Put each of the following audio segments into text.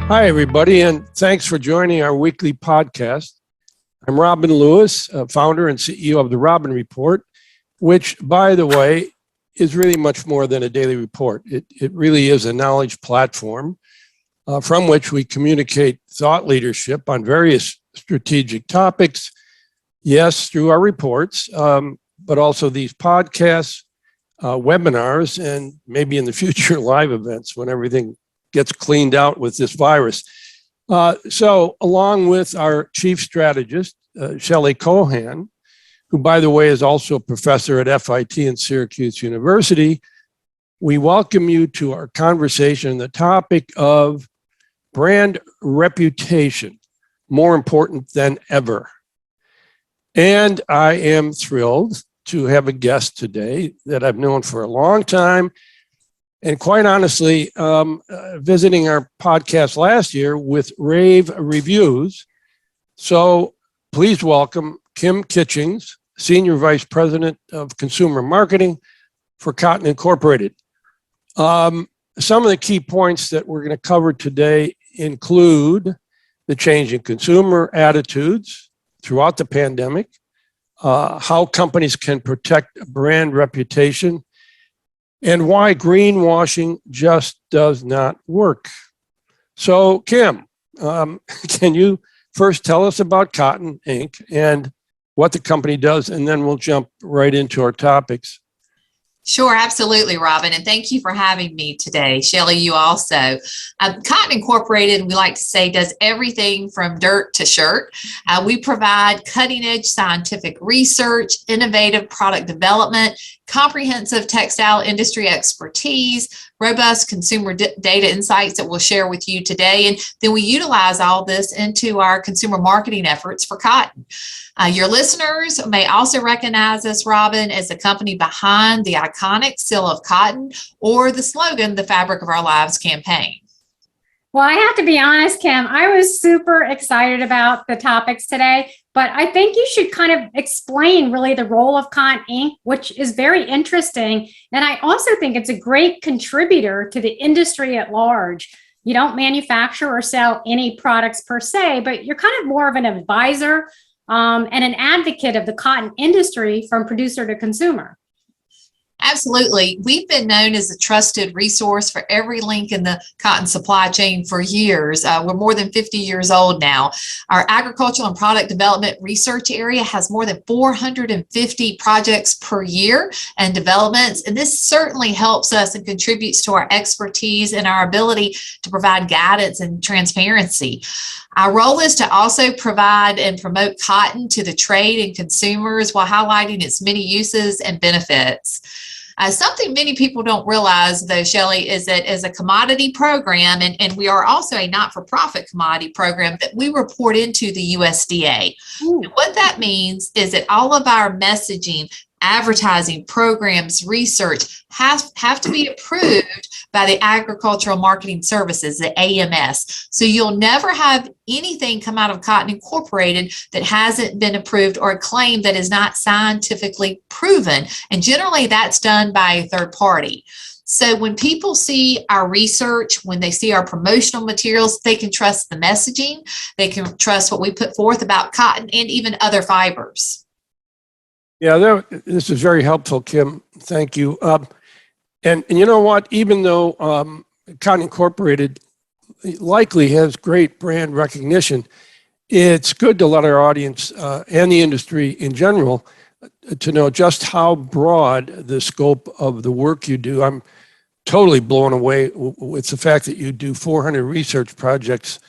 Hi, everybody, and thanks for joining our weekly podcast. I'm Robin Lewis, founder and CEO of the Robin Report, which, by the way, is really much more than a daily report. It really is a knowledge platform from which we communicate thought leadership on various strategic topics, yes, through our reports, but also these podcasts, webinars, and maybe in the future live events when everything gets cleaned out with this virus. So along with our chief strategist, Shelley Kohan, who, by the way, is also a professor at FIT and Syracuse University, we welcome you to our conversation on the topic of brand reputation, more important than ever. And I am thrilled to have a guest today that I've known for a long time. And quite honestly, visiting our podcast last year with rave reviews. So please welcome Kim Kitchings, Senior Vice President of Consumer Marketing for Kohan Incorporated. Some of the key points that we're going to cover today include the change in consumer attitudes throughout the pandemic, how companies can protect brand reputation, and why greenwashing just does not work. So, Kim, can you first tell us about Kohan Inc. and what the company does, and then we'll jump right into our topics. Sure, absolutely, Robin. And thank you for having me today. Shelley, you also. Kohan Incorporated, we like to say, does everything from dirt to shirt. We provide cutting-edge scientific research, innovative product development, comprehensive textile industry expertise, robust consumer data insights that we'll share with you today. And then we utilize all this into our consumer marketing efforts for Kohan. Your listeners may also recognize us, Robin, as the company behind the iconic Seal of Kohan or the slogan, The Fabric of Our Lives campaign. Well, I have to be honest, Kim, I was super excited about the topics today, but I think you should kind of explain really the role of Kohan Inc., which is very interesting. And I also think it's a great contributor to the industry at large. You don't manufacture or sell any products per se, but you're kind of more of an advisor and an advocate of the cotton industry from producer to consumer. Absolutely. We've been known as a trusted resource for every link in the cotton supply chain for years. We're more than 50 years old now. Our agricultural and product development research area has more than 450 projects per year and developments. And this certainly helps us and contributes to our expertise and our ability to provide guidance and transparency. Our role is to also provide and promote cotton to the trade and consumers while highlighting its many uses and benefits. Something many people don't realize, though, Shelley, is that as a commodity program, and we are also a not-for-profit commodity program, that we report into the USDA. And what that means is that all of our messaging, advertising, programs, research have to be approved by the Agricultural Marketing Services, the AMS. So you'll never have anything come out of Kohan Incorporated that hasn't been approved or a claim that is not scientifically proven. And generally that's done by a third party. So when people see our research, when they see our promotional materials, they can trust the messaging, they can trust what we put forth about cotton and even other fibers. Yeah, this is very helpful, Kim. Thank you. And you know what? Even though Kohan Incorporated likely has great brand recognition, it's good to let our audience and the industry in general to know just how broad the scope of the work you do. I'm totally blown away with the fact that you do 400 research projects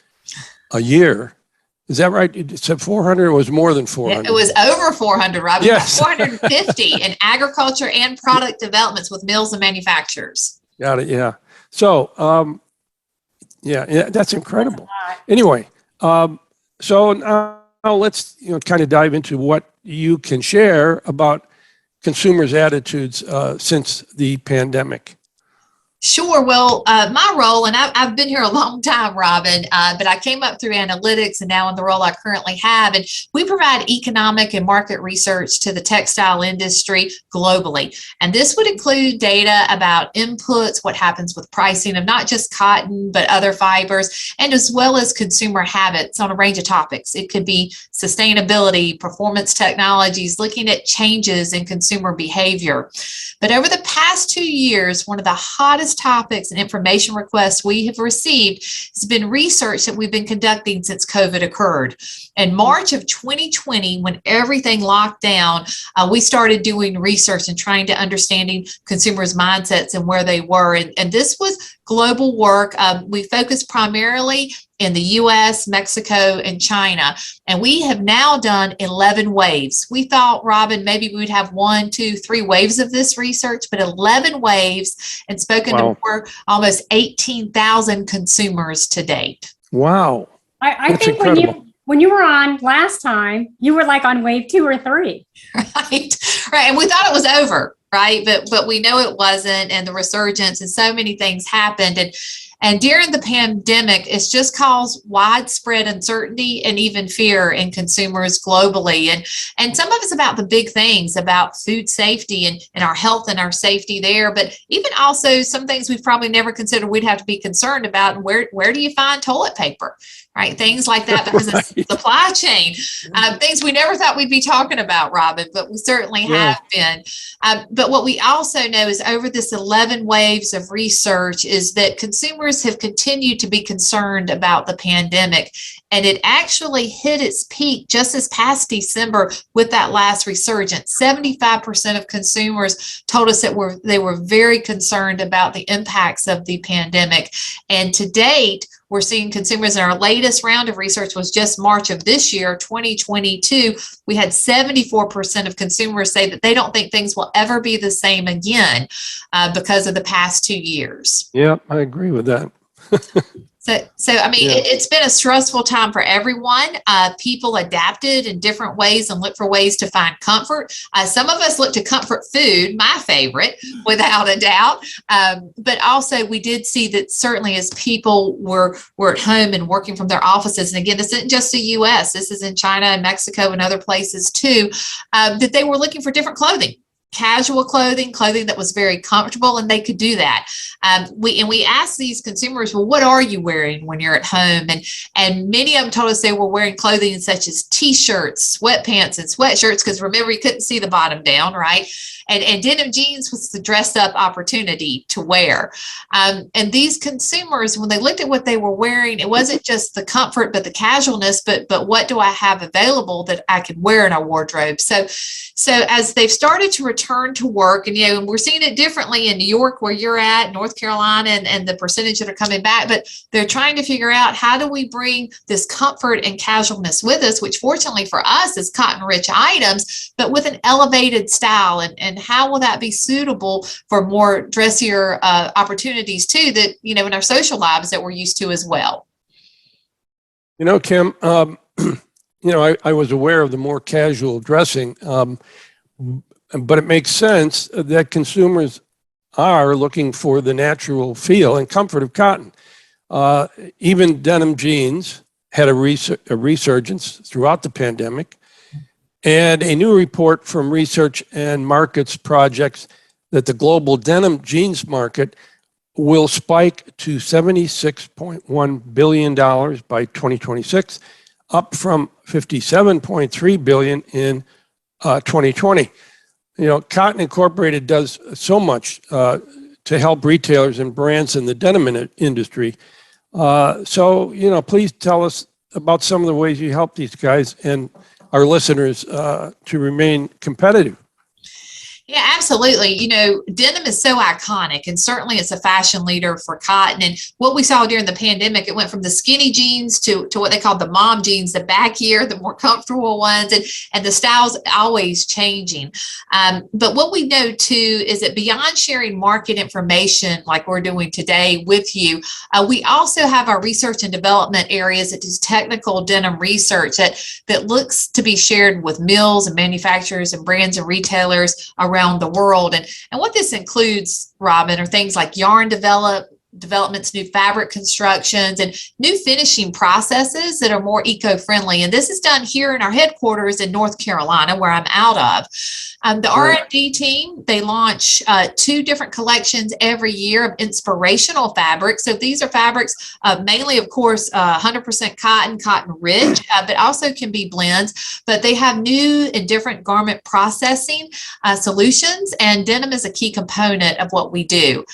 a year. Is that right? You said 400 or was more than 400? It was over 400, Robin. Yes. 450 in agriculture and product developments with mills and manufacturers. Got it, yeah. So, yeah, that's incredible. Anyway, so now let's kind of dive into what you can share about consumers' attitudes since the pandemic. Sure. Well, my role, and I've been here a long time, Robin, but I came up through analytics and now in the role I currently have. And we provide economic and market research to the textile industry globally. And this would include data about inputs, what happens with pricing of not just cotton, but other fibers, and as well as consumer habits on a range of topics. It could be sustainability, performance technologies, looking at changes in consumer behavior. But over the past 2 years, one of the hottest topics and information requests we have received has been research that we've been conducting since COVID occurred. In March of 2020, when everything locked down, we started doing research and trying to understanding consumers' mindsets and where they were. And this was global work. We focused primarily in the US, Mexico, and China. And we have now done 11 waves. We thought, Robin, maybe we would have 1, 2, 3 waves of this research, but 11 waves and spoken to more, almost 18,000 consumers to date. Wow. I think incredible. When you were on last time, you were like on wave 2 or 3. Right. And we thought it was over, right? But we know it wasn't, and the resurgence and so many things happened. And during the pandemic, it's just caused widespread uncertainty and even fear in consumers globally. And some of it's about the big things, about food safety and our health and our safety there, but even also some things we've probably never considered we'd have to be concerned about. And where do you find toilet paper? Right, things like that because of supply chain, things we never thought we'd be talking about, Robin, but we certainly have been. But what we also know is over this 11 waves of research is that consumers have continued to be concerned about the pandemic. And it actually hit its peak just this past December with that last resurgence. 75% of consumers told us that they were very concerned about the impacts of the pandemic. And to date, we're seeing consumers in our latest round of research was just March of this year, 2022. We had 74% of consumers say that they don't think things will ever be the same again because of the past 2 years. Yeah, I agree with that. So I mean, it's been a stressful time for everyone. People adapted in different ways and looked for ways to find comfort. Some of us looked to comfort food, my favorite, without a doubt. But also we did see that certainly as people were at home and working from their offices, and again, this isn't just the US, this is in China and Mexico and other places too, that they were looking for different clothing. Casual clothing that was very comfortable, and they could do that. We asked these consumers, well, what are you wearing when you're at home? And many of them told us they were wearing clothing such as t-shirts, sweatpants, and sweatshirts, because remember, you couldn't see the bottom down, right? And denim jeans was the dressed up opportunity to wear. And these consumers, when they looked at what they were wearing, it wasn't just the comfort, but the casualness, but what do I have available that I could wear in a wardrobe? So as they've started to return to work, and we're seeing it differently in New York, where you're at, North Carolina, and the percentage that are coming back, but they're trying to figure out how do we bring this comfort and casualness with us, which fortunately for us is cotton-rich items, but with an elevated style, and how will that be suitable for more dressier opportunities too, that, in our social lives that we're used to as well. Kim, I was aware of the more casual dressing, but it makes sense that consumers are looking for the natural feel and comfort of cotton. Even denim jeans had a resurgence throughout the pandemic. And a new report from Research and Markets projects that the global denim jeans market will spike to $76.1 billion by 2026, up from $57.3 billion in 2020. Cotton Incorporated does so much to help retailers and brands in the denim industry. So, please tell us about some of the ways you help these guys and our listeners to remain competitive. Yeah, absolutely. Denim is so iconic, and certainly it's a fashion leader for cotton. And what we saw during the pandemic, it went from the skinny jeans to what they called the mom jeans, the baggier, the more comfortable ones, and the style's always changing. But what we know too is that beyond sharing market information like we're doing today with you, we also have our research and development areas that does technical denim research that looks to be shared with mills and manufacturers and brands and retailers around around the world. And what this includes, Robin, are things like yarn developments, new fabric constructions, and new finishing processes that are more eco-friendly. And this is done here in our headquarters in North Carolina, where I'm out of. The R&D team, they launch 2 different collections every year of inspirational fabrics. So these are fabrics mainly, of course, 100% cotton rich, but also can be blends. But they have new and different garment processing solutions, and denim is a key component of what we do.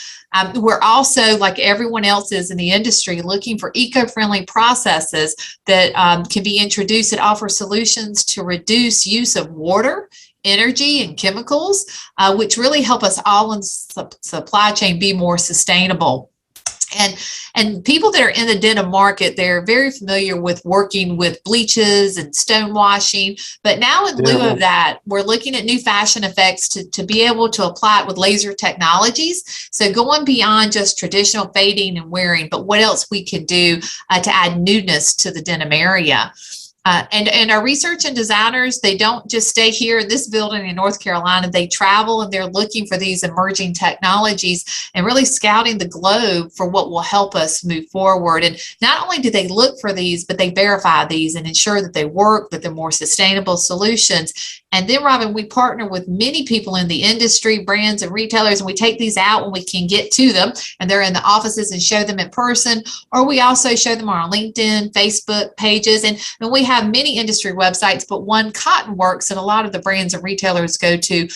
We're also, like everyone else is in the industry, looking for eco-friendly processes that can be introduced that offer solutions to reduce use of water, energy, and chemicals, which really help us all in supply chain be more sustainable. And people that are in the denim market, they're very familiar with working with bleaches and stone washing. But now in lieu of that, we're looking at new fashion effects to be able to apply it with laser technologies. So going beyond just traditional fading and wearing, but what else we can do to add newness to the denim area. And our research and designers, they don't just stay here in this building in North Carolina. They travel and they're looking for these emerging technologies and really scouting the globe for what will help us move forward. And not only do they look for these, but they verify these and ensure that they work, that they're more sustainable solutions. And then, Robin, we partner with many people in the industry, brands and retailers, and we take these out when we can get to them and they're in the offices and show them in person, or we also show them on our LinkedIn, Facebook pages. And we have many industry websites, but one, Cotton Works, and a lot of the brands and retailers go to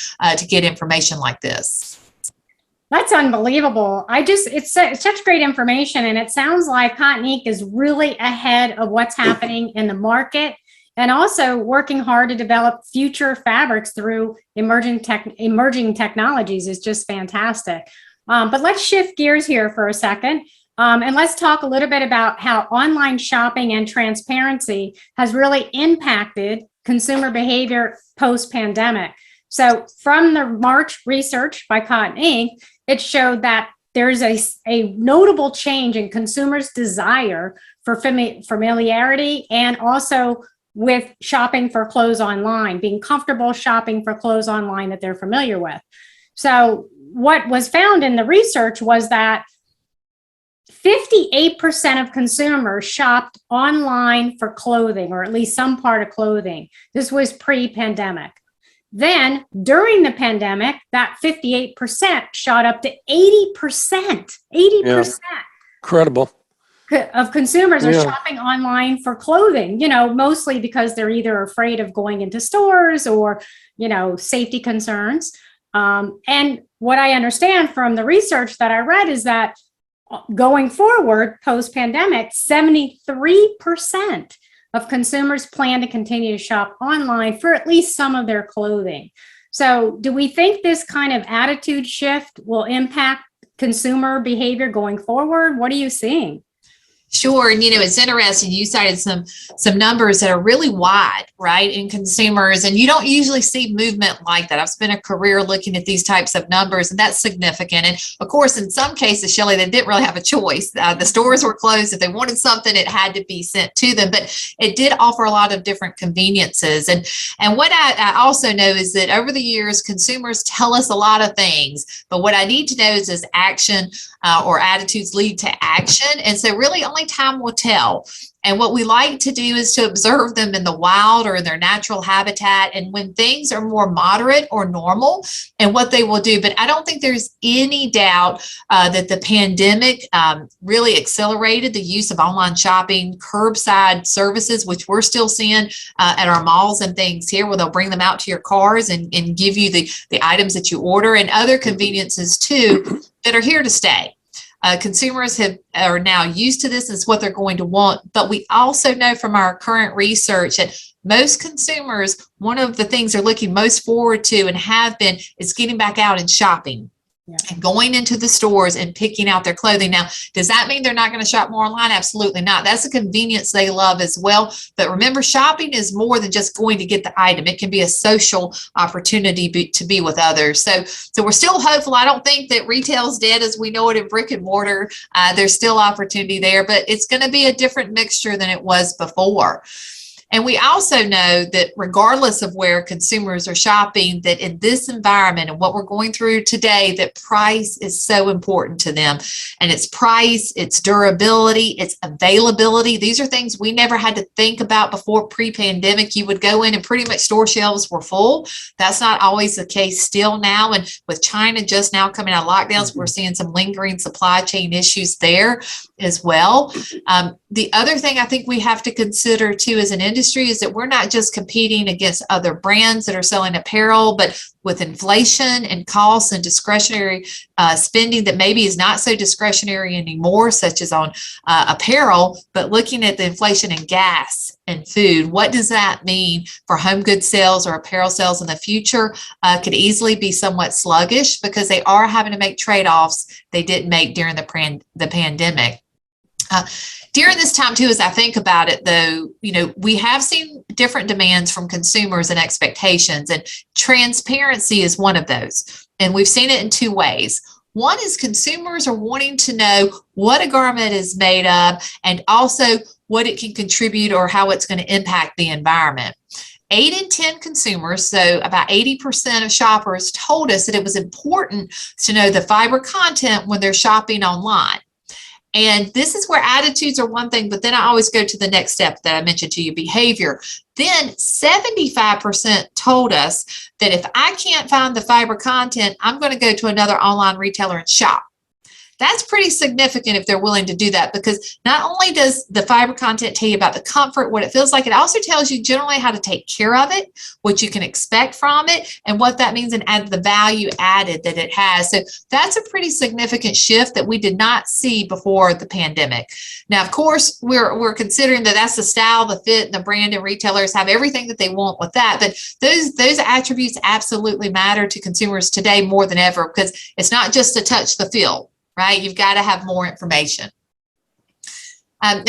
get information like this. That's unbelievable. It's such great information. And it sounds like Cotton Inc. is really ahead of what's happening in the market, and also working hard to develop future fabrics through emerging technologies is just fantastic. But let's shift gears here for a second. And let's talk a little bit about how online shopping and transparency has really impacted consumer behavior post-pandemic. So from the March research by Cotton Inc., it showed that there's a notable change in consumers' desire for familiarity, and also with shopping for clothes online, being comfortable shopping for clothes online that they're familiar with. So what was found in the research was that 58% of consumers shopped online for clothing, or at least some part of clothing. This was pre-pandemic. Then during the pandemic, that 58% shot up to 80%. 80%. Yeah. Incredible. Of consumers are shopping online for clothing, mostly because they're either afraid of going into stores or, safety concerns. And what I understand from the research that I read is that going forward, post-pandemic, 73% of consumers plan to continue to shop online for at least some of their clothing. So do we think this kind of attitude shift will impact consumer behavior going forward? What are you seeing? Sure. And, it's interesting. You cited some numbers that are really wide, right, in consumers. And you don't usually see movement like that. I've spent a career looking at these types of numbers, and that's significant. And of course, in some cases, Shelley, they didn't really have a choice. The stores were closed. If they wanted something, it had to be sent to them. But it did offer a lot of different conveniences. And what I also know is that over the years, consumers tell us a lot of things. But what I need to know is, does action or attitudes lead to action? And so really only time will tell. And what we like to do is to observe them in the wild or in their natural habitat, and when things are more moderate or normal, and what they will do. But I don't think there's any doubt that the pandemic really accelerated the use of online shopping, curbside services, which we're still seeing at our malls and things here, where they'll bring them out to your cars and give you the items that you order, and other conveniences too that are here to stay. Consumers are now used to this. It's what they're going to want. But we also know from our current research that most consumers, one of the things they're looking most forward to and have been is getting back out and shopping. And going into the stores and picking out their clothing. Now, does that mean they're not going to shop more online? Absolutely not. That's a convenience they love as well. But remember, shopping is more than just going to get the item. It can be a social opportunity to be with others. So we're still hopeful. I don't think that retail's dead as we know it in brick and mortar. There's still opportunity there, but it's going to be a different mixture than it was before. And we also know that regardless of where consumers are shopping, that in this environment and what we're going through today, that price is so important to them. And it's price, it's durability, it's availability. These are things we never had to think about before pre-pandemic. You would go in and pretty much store shelves were full. That's not always the case still now. And with China just now coming out of lockdowns, we're seeing some lingering supply chain issues there as well. The other thing I think we have to consider too as an industry is that we're not just competing against other brands that are selling apparel, but with inflation and costs and discretionary spending that maybe is not so discretionary anymore, such as on apparel, but looking at the inflation in gas and food, what does that mean for home goods sales or apparel sales in the future? Could easily be somewhat sluggish because they are having to make trade-offs they didn't make during the pandemic. During this time too, as I think about it though, we have seen different demands from consumers and expectations, and transparency is one of those. And we've seen it in two ways. One is consumers are wanting to know what a garment is made of and also what it can contribute or how it's going to impact the environment. 8 in 10 consumers, so about 80% of shoppers, told us that it was important to know the fiber content when they're shopping online. And this is where attitudes are one thing, but then I always go to the next step that I mentioned to you, behavior. Then 75% told us that if I can't find the fiber content, I'm going to go to another online retailer and shop. That's pretty significant if they're willing to do that, because not only does the fiber content tell you about the comfort, what it feels like, it also tells you generally how to take care of it, what you can expect from it, and what that means and add the value added that it has. So that's a pretty significant shift that we did not see before the pandemic. Now, of course, we're considering that that's the style, the fit, and the brand, and retailers have everything that they want with that. But those attributes absolutely matter to consumers today more than ever, because it's not just to touch the feel. Right? You've got to have more information. And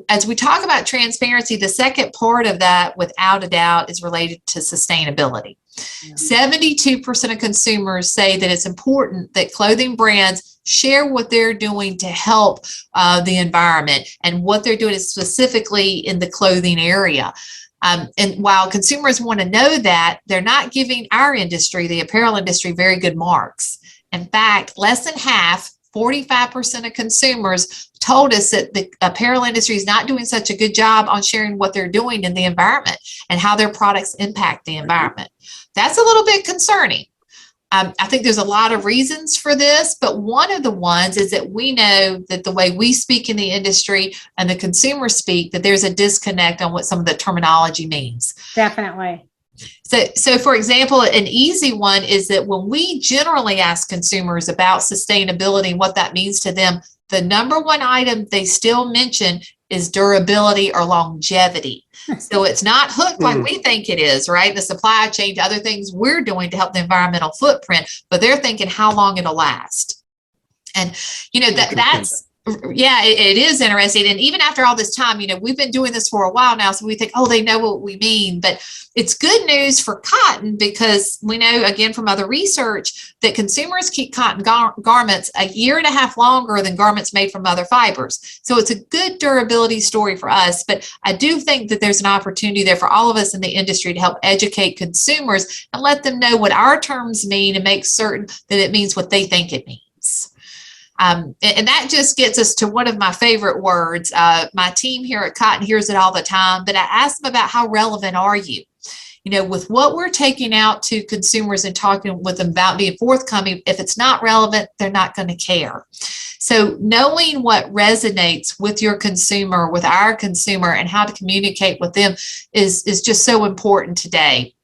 as we talk about transparency, the second part of that, without a doubt, is related to sustainability. 72% of consumers say that it's important that clothing brands share what they're doing to help the environment, and what they're doing is specifically in the clothing area. And while consumers want to know that, they're not giving our industry, the apparel industry, very good marks. In fact, less than half, 45% of consumers told us that the apparel industry is not doing such a good job on sharing what they're doing in the environment and how their products impact the environment. That's a little bit concerning. I think there's a lot of reasons for this, but one of the ones is that we know that the way we speak in the industry and the consumers speak, that there's a disconnect on what some of the terminology means. Definitely. So for example, an easy one is that when we generally ask consumers about sustainability and what that means to them, the number one item they still mention is durability or longevity. So it's not hooked like we think it is, right? The supply chain to other things we're doing to help the environmental footprint, but they're thinking how long it'll last. And, that's, yeah, it is interesting. And even after all this time, we've been doing this for a while now, so we think, oh, they know what we mean. But it's good news for cotton, because we know, again, from other research, that consumers keep cotton garments a year and a half longer than garments made from other fibers. So it's a good durability story for us. But I do think that there's an opportunity there for all of us in the industry to help educate consumers and let them know what our terms mean and make certain that it means what they think it means. And that just gets us to one of my favorite words. My team here at Cotton hears it all the time, but I ask them about how relevant are you? With what we're taking out to consumers and talking with them about being forthcoming, if it's not relevant, they're not going to care. So knowing what resonates with your consumer, with our consumer, and how to communicate with them is just so important today.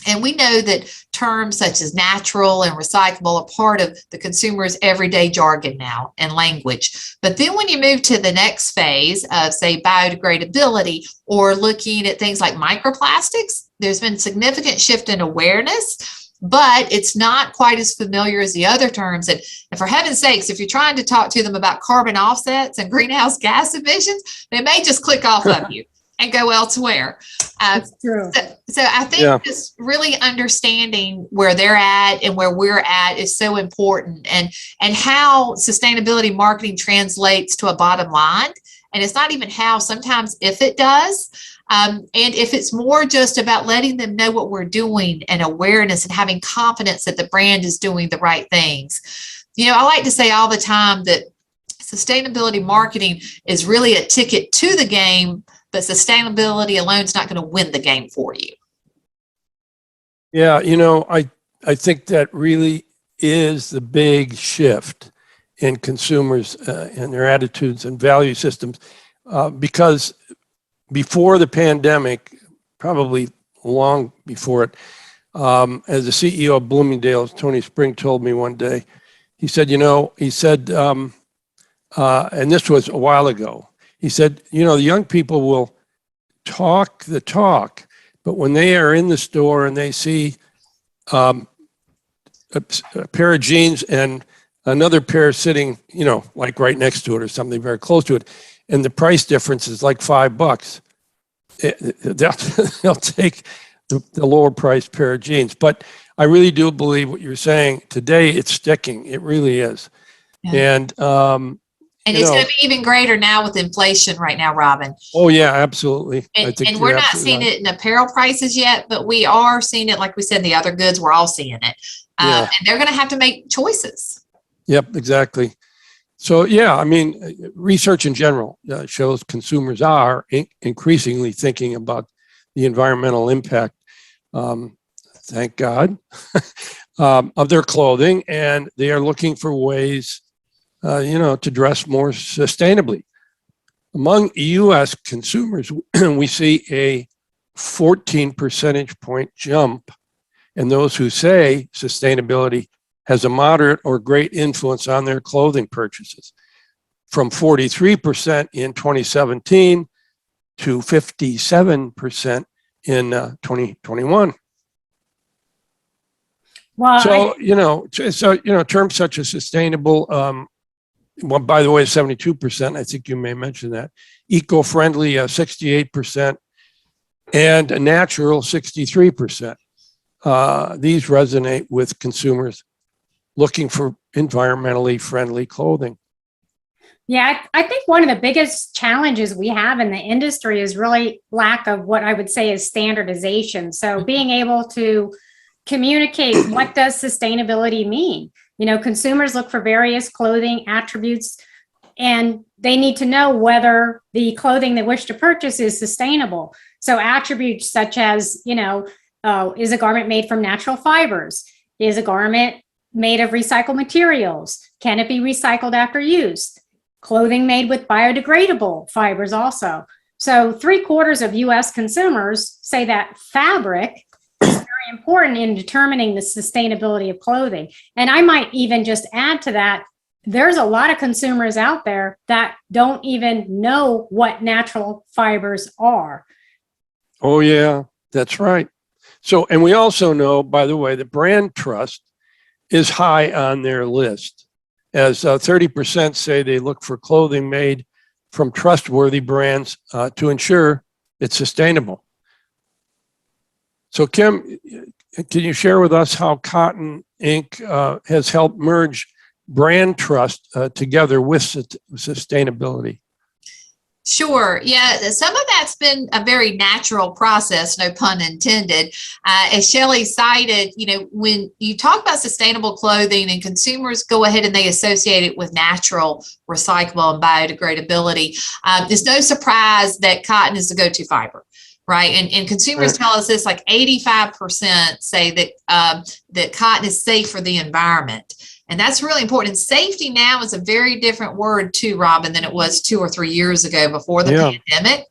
And we know that terms such as natural and recyclable are part of the consumer's everyday jargon now and language. But then when you move to the next phase of, say, biodegradability, or looking at things like microplastics, there's been significant shift in awareness, but it's not quite as familiar as the other terms. And for heaven's sakes, if you're trying to talk to them about carbon offsets and greenhouse gas emissions, they may just click off of you and go elsewhere. That's true. So I think just really understanding where they're at and where we're at is so important, and how sustainability marketing translates to a bottom line. And it's not even how, sometimes if it does. And if it's more just about letting them know what we're doing and awareness and having confidence that the brand is doing the right things. I like to say all the time that sustainability marketing is really a ticket to the game, but sustainability alone is not going to win the game for you. Yeah, I think that really is the big shift in consumers and their attitudes and value systems, because before the pandemic, probably long before it, as the CEO of Bloomingdale's, Tony Spring told me one day, he said, and this was a while ago, he said, the young people will talk the talk, but when they are in the store and they see a pair of jeans and another pair sitting, like right next to it or something very close to it, and the price difference is like $5, they'll take the lower priced pair of jeans. But I really do believe what you're saying today. It's sticking. It really is. Yeah. And it's going to be even greater now with inflation right now, Robin. Oh yeah, absolutely. And we're not seeing it in apparel prices yet, but we are seeing it, like we said, in the other goods. We're all seeing it, and they're going to have to make choices. Yep, exactly. So yeah, research in general shows consumers are increasingly thinking about the environmental impact. Thank God, of their clothing, and they are looking for ways, to dress more sustainably. Among U.S. consumers, we see a 14 percentage point jump in those who say sustainability has a moderate or great influence on their clothing purchases, from 43% in 2017 to 57% in 2021. Well, terms such as sustainable, well, by the way, 72%, I think you may mention that, eco-friendly, 68%, and natural, 63%. These resonate with consumers looking for environmentally friendly clothing. Yeah, I think one of the biggest challenges we have in the industry is really lack of what I would say is standardization. So being able to communicate, what does sustainability mean? Consumers look for various clothing attributes, and they need to know whether the clothing they wish to purchase is sustainable. So attributes such as, is a garment made from natural fibers? Is a garment made of recycled materials? Can it be recycled after use? Clothing made with biodegradable fibers also. So 3/4 of US consumers say that fabric is very important in determining the sustainability of clothing. And I might even just add to that, there's a lot of consumers out there that don't even know what natural fibers are. Oh yeah, that's right. So, and we also know, by the way, that brand trust is high on their list, as 30% say they look for clothing made from trustworthy brands to ensure it's sustainable. So Kim, can you share with us how Cotton Inc. Has helped merge brand trust together with sustainability? Sure. Yeah. Some of that's been a very natural process, no pun intended. As Shelley cited, when you talk about sustainable clothing and consumers go ahead and they associate it with natural, recyclable, and biodegradability, it's no surprise that cotton is the go-to fiber. Right. And consumers tell us this, like 85% say that cotton is safe for the environment. And that's really important. And safety now is a very different word too, Robin, than it was 2 or 3 years ago before the pandemic.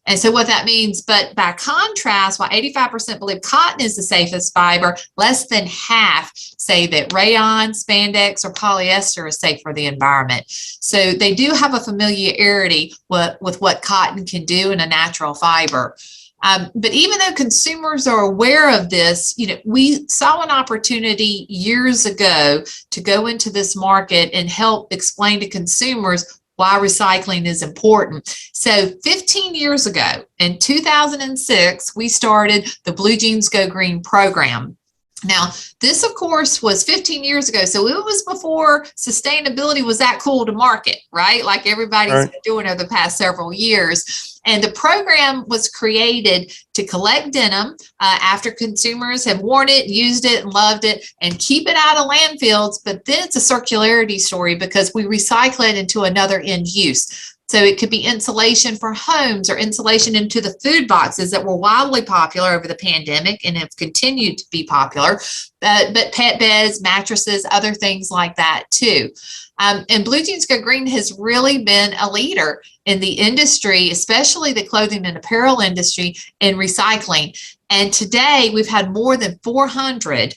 And so what that means, but by contrast, while 85% believe cotton is the safest fiber, less than half say that rayon, spandex, or polyester is safe for the environment. So they do have a familiarity with what cotton can do in a natural fiber. But even though consumers are aware of this, we saw an opportunity years ago to go into this market and help explain to consumers why recycling is important. So 15 years ago, in 2006, we started the Blue Jeans Go Green program. Now, this, of course, was 15 years ago. So it was before sustainability was that cool to market, right? Like everybody's been doing over the past several years. And the program was created to collect denim after consumers have worn it, used it, and loved it, and keep it out of landfills. But then it's a circularity story because we recycle it into another end use. So it could be insulation for homes or insulation into the food boxes that were wildly popular over the pandemic and have continued to be popular, but pet beds, mattresses, other things like that too. And Blue Jeans Go Green has really been a leader in the industry, especially the clothing and apparel industry, in recycling. And today we've had more than 400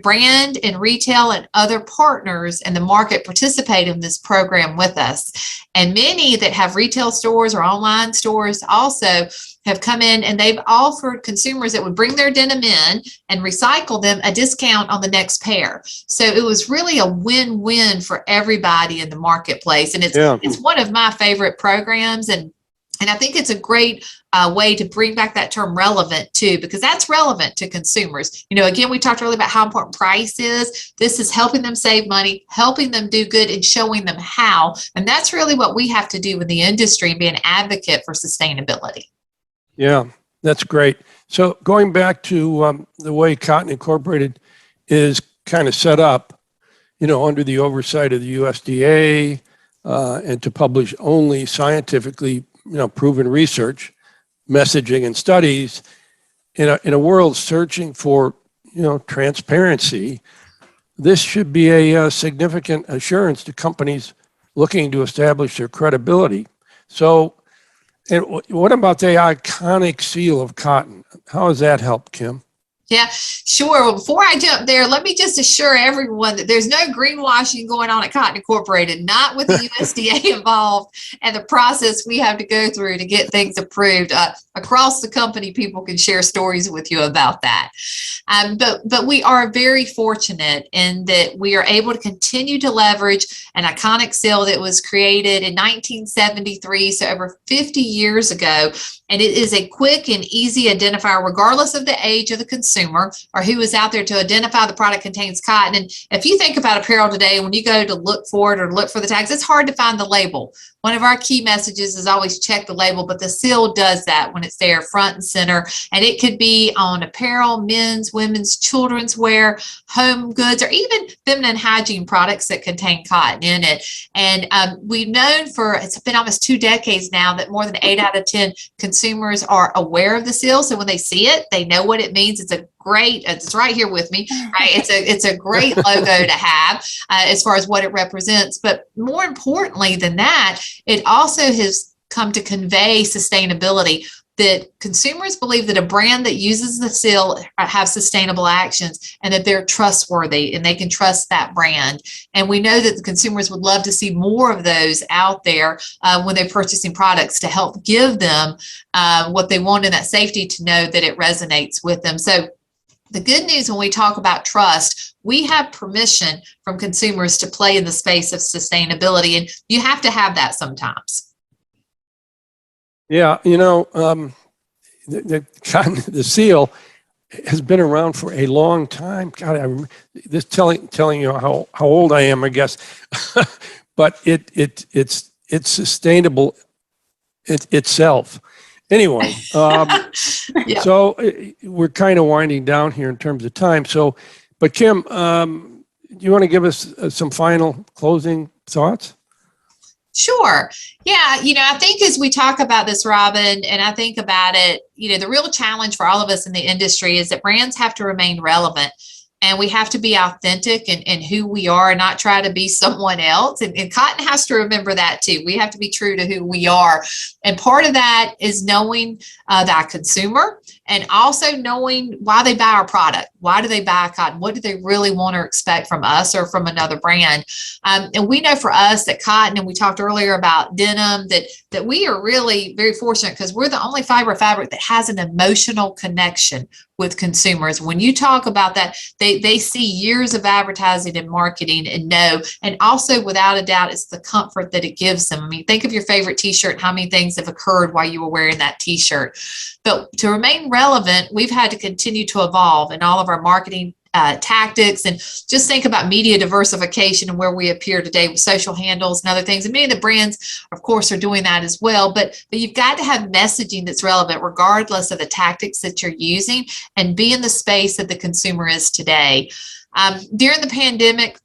brand and retail and other partners in the market participate in this program with us. And many that have retail stores or online stores also have come in, and they've offered consumers that would bring their denim in and recycle them a discount on the next pair. So it was really a win-win for everybody in the marketplace. And it's one of my favorite programs. And I think it's a great way to bring back that term relevant too, because that's relevant to consumers. You know, again, we talked earlier about how important price is. This is helping them save money, helping them do good, and showing them how. And that's really what we have to do in the industry and be an advocate for sustainability. Yeah, that's great. So going back to the way Cotton Incorporated is kind of set up, you know, under the oversight of the USDA and to publish only scientifically, proven research, messaging, and studies in a world searching for, transparency. This should be a significant assurance to companies looking to establish their credibility. So, and what about the iconic seal of cotton? How has that helped, Kim? Yeah, sure. Well, before I jump there, let me just assure everyone that there's no greenwashing going on at Cotton Incorporated, not with the USDA involved and the process we have to go through to get things approved. Across the company, people can share stories with you about that. But we are very fortunate in that we are able to continue to leverage an iconic seal that was created in 1973, so over 50 years ago. And it is a quick and easy identifier, regardless of the age of the consumer or who is out there, to identify the product contains cotton. And if you think about apparel today, when you go to look for it or look for the tags, it's hard to find the label. One of our key messages is always check the label, but the seal does that when it's there front and center. And it could be on apparel, men's, women's, children's wear, home goods, or even feminine hygiene products that contain cotton in it. And we've known it's been almost 2 decades now that more than 8 out of 10 consumers are aware of the seal. So when they see it, they know what it means. It's right here with me, right? It's a great logo to have as far as what it represents. But more importantly than that, it also has come to convey sustainability, that consumers believe that a brand that uses the seal have sustainable actions and that they're trustworthy and they can trust that brand. And we know that the consumers would love to see more of those out there when they're purchasing products, to help give them what they want in that safety, to know that it resonates with them. So the good news when we talk about trust, we have permission from consumers to play in the space of sustainability, and you have to have that sometimes. Yeah, the seal has been around for a long time. God, this telling you how old I am, I guess, but it's sustainable itself. Anyway, Yeah. So we're kind of winding down here in terms of time. So, but Kim, do you want to give us some final closing thoughts? Sure. Yeah. I think as we talk about this, Robin, and I think about it, the real challenge for all of us in the industry is that brands have to remain relevant. And we have to be authentic in who we are and not try to be someone else. And Cotton has to remember that too. We have to be true to who we are. And part of that is knowing that consumer, and also knowing why they buy our product. Why do they buy cotton? What do they really want or expect from us or from another brand? And we know for us that cotton, and we talked earlier about denim, that we are really very fortunate because we're the only fiber fabric that has an emotional connection with consumers. When you talk about that, they see years of advertising and marketing and know, and also without a doubt, it's the comfort that it gives them. I mean, think of your favorite t-shirt, how many things have occurred while you were wearing that t-shirt. But to remain relevant, we've had to continue to evolve in all of our marketing tactics, and just think about media diversification and where we appear today with social handles and other things. And many of the brands, of course, are doing that as well. But you've got to have messaging that's relevant regardless of the tactics that you're using, and be in the space that the consumer is today. During the pandemic,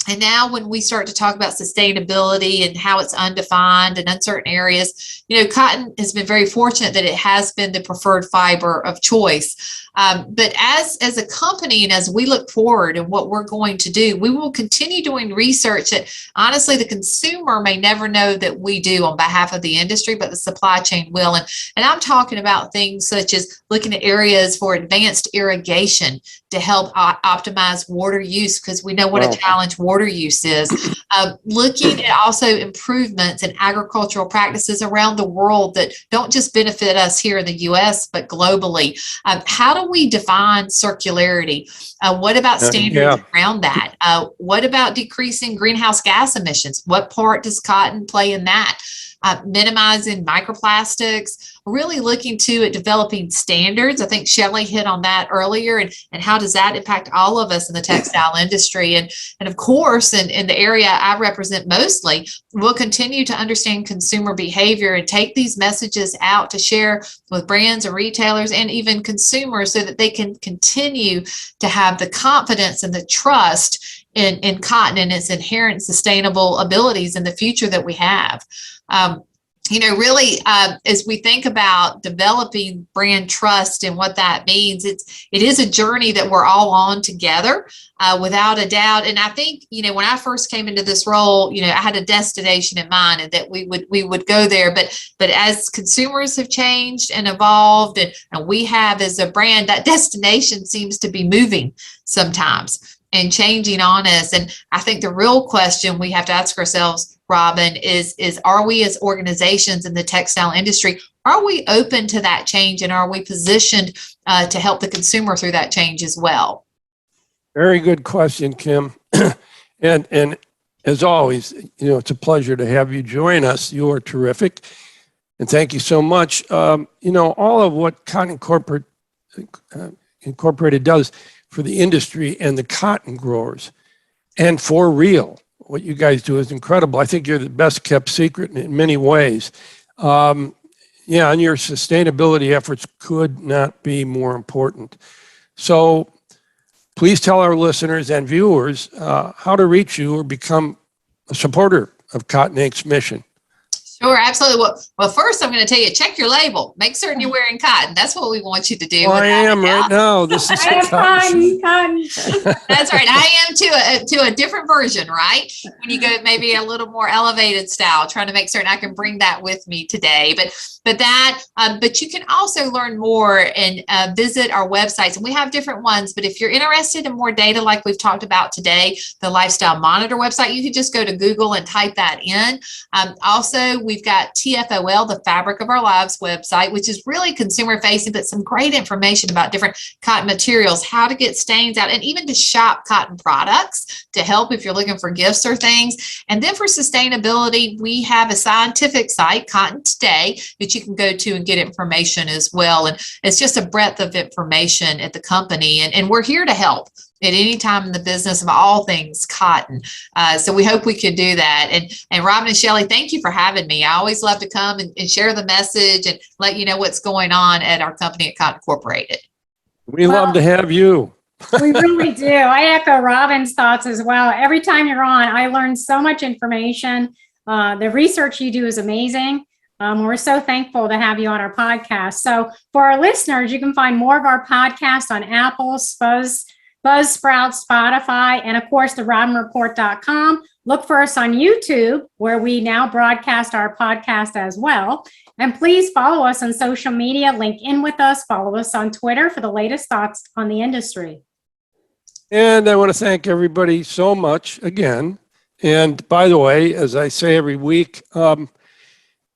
and now when we start to talk about sustainability and how it's undefined and uncertain areas, cotton has been very fortunate that it has been the preferred fiber of choice. But as a company, and as we look forward and what we're going to do, we will continue doing research that honestly the consumer may never know that we do on behalf of the industry, but the supply chain will. And I'm talking about things such as looking at areas for advanced irrigation to help optimize water use, because we know what a challenge water use is. Looking at also improvements in agricultural practices around the world that don't just benefit us here in the U.S., but globally. How do we define circularity? What about standards around that? What about decreasing greenhouse gas emissions? What part does cotton play in that? Minimizing microplastics, really looking at developing standards. I think Shelley hit on that earlier, and how does that impact all of us in the textile industry? And of course, in the area I represent mostly, we'll continue to understand consumer behavior and take these messages out to share with brands and retailers and even consumers so that they can continue to have the confidence and the trust in cotton and its inherent sustainable abilities in the future that we have. Really, as we think about developing brand trust and what that means, it is a journey that we're all on together, without a doubt. And I think, when I first came into this role, I had a destination in mind, and that we would go there. But as consumers have changed and evolved, and we have as a brand, that destination seems to be moving sometimes and changing on us. And I think the real question we have to ask ourselves, Robin, is are we as organizations in the textile industry, are we open to that change, and are we positioned to help the consumer through that change as well? Very good question, Kim. And as always, it's a pleasure to have you join us. You are terrific. And thank you so much. All of what Cotton Incorporated does for the industry and the cotton growers, and for real, what you guys do is incredible. I think you're the best kept secret in many ways. And your sustainability efforts could not be more important. So please tell our listeners and viewers how to reach you or become a supporter of Cotton Inc.'s mission. Sure, absolutely. Well, first I'm going to tell you, check your label. Make certain you're wearing cotton. That's what we want you to do. Well, I am right now. This is cotton. That's right. I am to a different version, right? When you go maybe a little more elevated style, trying to make certain I can bring that with me today. But you can also learn more and visit our websites, and we have different ones. But if you're interested in more data, like we've talked about today, the Lifestyle Monitor website, you can just go to Google and type that in. Also, we've got TFOL, the Fabric of Our Lives website, which is really consumer facing, but some great information about different cotton materials, how to get stains out, and even to shop cotton products to help if you're looking for gifts or things. And then for sustainability, we have a scientific site, Cotton Today, that you can go to and get information as well. And it's just a breadth of information at the company. And we're here to help at any time in the business of all things cotton. So we hope we can do that. And Robin and Shelley, thank you for having me. I always love to come and share the message and let you know what's going on at our company at Cotton Incorporated. We love to have you. We really do. I echo Robin's thoughts as well. Every time you're on, I learn so much information. The research you do is amazing. We're so thankful to have you on our podcast. So for our listeners, you can find more of our podcasts on Apple, Buzzsprout, Spotify, and of course, therobinreport.com. Look for us on YouTube, where we now broadcast our podcast as well. And please follow us on social media, link in with us, follow us on Twitter for the latest thoughts on the industry. And I want to thank everybody so much again. And by the way, as I say every week,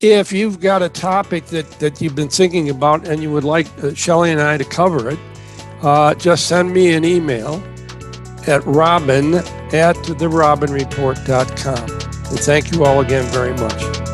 if you've got a topic that you've been thinking about and you would like Shelley and I to cover it, just send me an email at robin@therobinreport.com. And thank you all again very much.